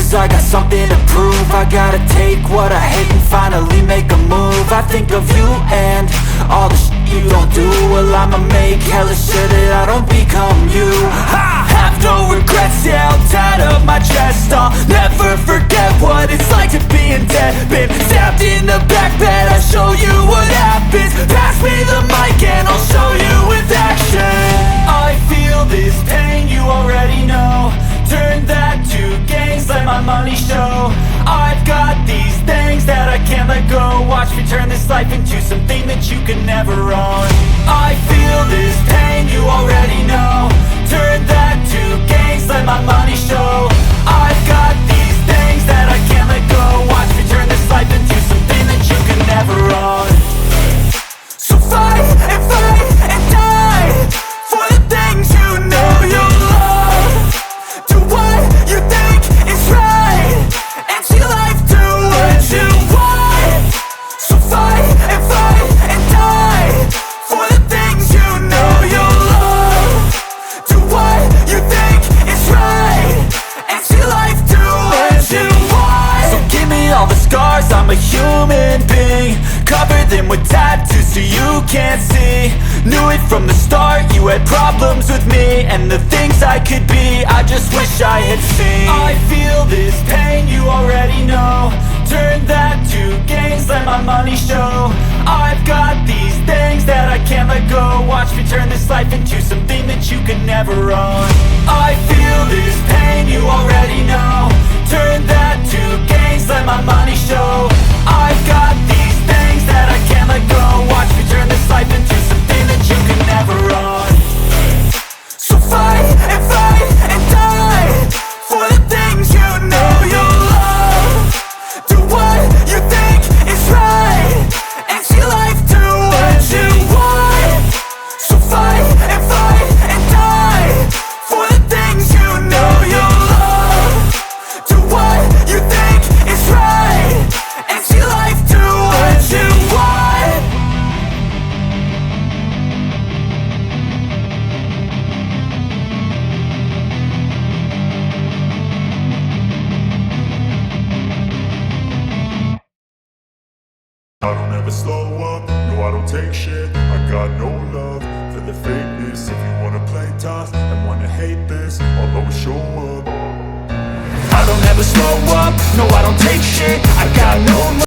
lose, I got something to prove. I gotta take what I hate and finally make a move. I think of you and all the shit you don't do. Well, I'ma make hella sure that I don't become you. I have no regrets, yeah, I'll tie up my chest. I'll never forget what it's like to be in debt. Been stabbed in the back bed, I'll show you what happens. Pass me the mic and I'll show you with action. I feel this pain, you already know. Turn that to gains, let my money show. I've got these things that I can't let go. Watch me turn this life into something that you can never own. I feel this pain, you already know. Turn that to gains, let my money show. I've got these things that I can't let go. Watch me turn this life into something that you can never own. So fight and die for the things you know you love. Do what you think is right and see life do what you want. So fight and die for the things you know you love. Do what you think is right and see life do what you want. So give me all the scars, I'm a human being. Cover them with tattoos so you can't see. Knew it from the start, you had problems with me and the things I could be, I just wish I had seen. I feel this pain, you already know. Turn that to gains, let my money show. I've got these things that I can't let go. Watch me turn this life into something that you can never own. I feel this pain, you already know. Turn that to gains, let my money show. I've got these things that I can't let go. Watch me turn this life into something that you can never own. So fight and die for the things you know you love. Do what you think is right and see life do what you want. So fight and die for the things you know you love. Do what you think is right and see life do what you want. I don't ever slow up, no I don't take shit. I got no love for the fakeness. If you wanna play tough and wanna hate this, I'll always show up. I don't ever slow up, no I don't take shit. I got